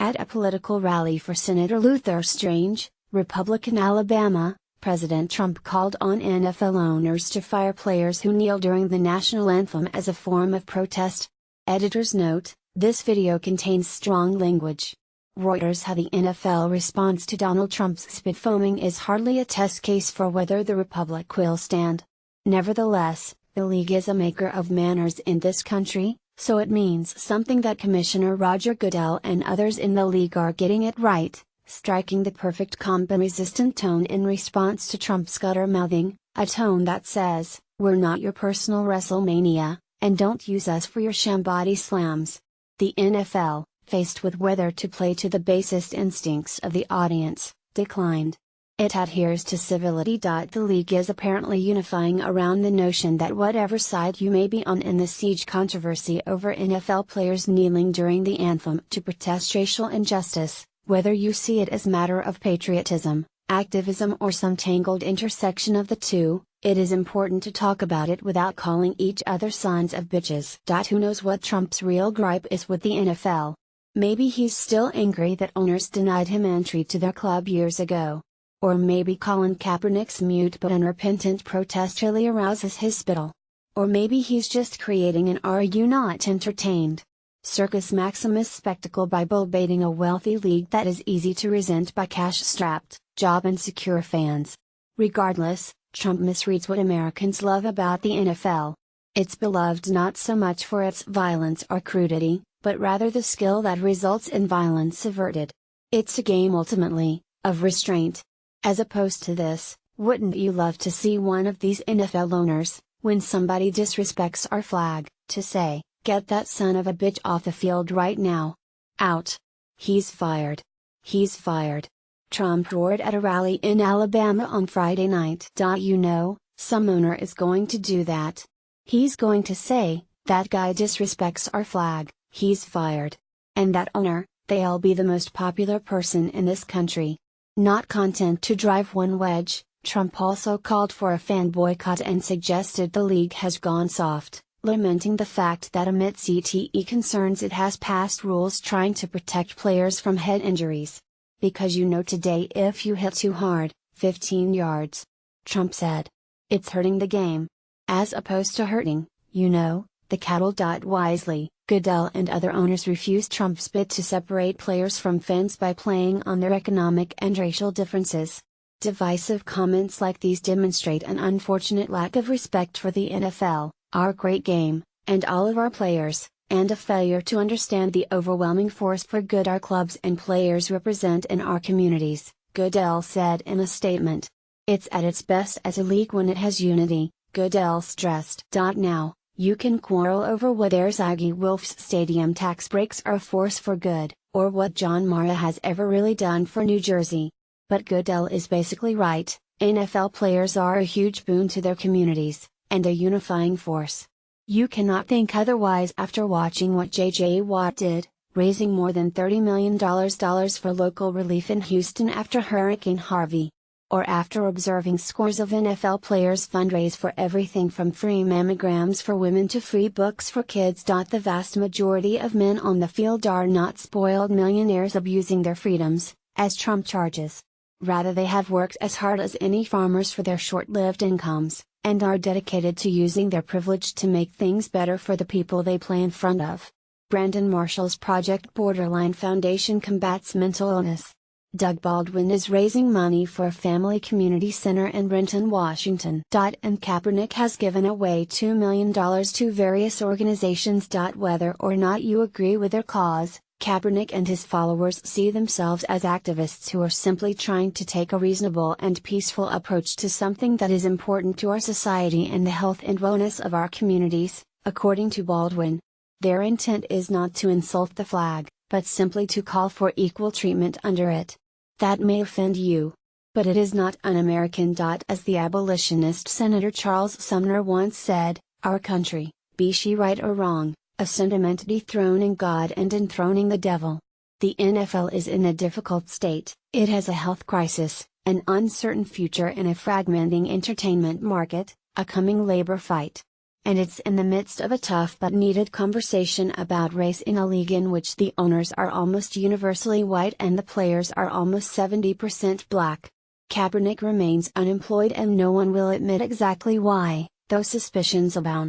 At a political rally for Senator Luther Strange, Republican Alabama, President Trump called on NFL owners to fire players who kneel during the national anthem as a form of protest. Editor's note: this video contains strong language. Reuters: how the NFL responds to Donald Trump's spit foaming is hardly a test case for whether the Republic will stand. Nevertheless, the league is a maker of manners in this country, so it means something that Commissioner Roger Goodell and others in the league are getting it right, striking the perfect calm and resistant tone in response to Trump's gutter-mouthing, a tone that says, "We're not your personal WrestleMania, and don't use us for your sham body slams." The NFL, faced with whether to play to the basest instincts of the audience, declined. It adheres to civility. The league is apparently unifying around the notion that whatever side you may be on in the siege controversy over NFL players kneeling during the anthem to protest racial injustice, whether you see it as a matter of patriotism, activism, or some tangled intersection of the two, it is important to talk about it without calling each other sons of bitches. Who knows what Trump's real gripe is with the NFL? Maybe he's still angry that owners denied him entry to their club years ago. Or maybe Colin Kaepernick's mute but unrepentant protest really arouses his spittle. Or maybe he's just creating an "Are you not entertained?" Circus Maximus spectacle by bull-baiting a wealthy league that is easy to resent by cash-strapped, job-insecure fans. Regardless, Trump misreads what Americans love about the NFL. It's beloved not so much for its violence or crudity, but rather the skill that results in violence averted. It's a game ultimately, of restraint. As opposed to this, wouldn't you love to see one of these NFL owners, when somebody disrespects our flag, to say, "Get that son of a bitch off the field right now. Out. He's fired. He's fired." Trump roared at a rally in Alabama on Friday night. You know, some owner is going to do that. He's going to say, "That guy disrespects our flag, he's fired." And that owner, they'll be the most popular person in this country. Not content to drive one wedge, Trump also called for a fan boycott and suggested the league has gone soft, lamenting the fact that amid CTE concerns it has passed rules trying to protect players from head injuries. "Because you know today if you hit too hard, 15 yards. Trump said. "It's hurting the game. As opposed to hurting, the cattle." Wisely, Goodell and other owners refused Trump's bid to separate players from fans by playing on their economic and racial differences. Divisive comments like these demonstrate an unfortunate lack of respect for the NFL, our great game, and all of our players, and a failure to understand the overwhelming force for good our clubs and players represent in our communities, Goodell said in a statement. "It's at its best as a league when it has unity," Goodell stressed. Now, you can quarrel over whether Zygi Wilf's stadium tax breaks are a force for good, or what John Mara has ever really done for New Jersey. But Goodell is basically right. NFL players are a huge boon to their communities, and a unifying force. You cannot think otherwise after watching what J.J. Watt did, raising more than $30 million for local relief in Houston after Hurricane Harvey. Or after observing scores of NFL players fundraise for everything from free mammograms for women to free books for kids. The vast majority of men on the field are not spoiled millionaires abusing their freedoms, as Trump charges. Rather, they have worked as hard as any farmers for their short-lived incomes, and are dedicated to using their privilege to make things better for the people they play in front of. Brandon Marshall's Project Borderline Foundation combats mental illness. Doug Baldwin is raising money for a family community center in Renton, Washington. And Kaepernick has given away $2 million to various organizations. Whether or not you agree with their cause, Kaepernick and his followers see themselves as activists who are simply trying to take a reasonable and peaceful approach to something that is important to our society and the health and wellness of our communities, according to Baldwin. Their intent is not to insult the flag, but simply to call for equal treatment under it. That may offend you. But it is not un-American. As the abolitionist Senator Charles Sumner once said, "Our country, be she right or wrong, a sentiment dethroning God and enthroning the devil." The NFL is in a difficult state. It has a health crisis, an uncertain future in a fragmenting entertainment market, a coming labor fight. and it's in the midst of a tough but needed conversation about race in a league in which the owners are almost universally white and the players are almost 70% black. Kaepernick remains unemployed and no one will admit exactly why, though suspicions abound.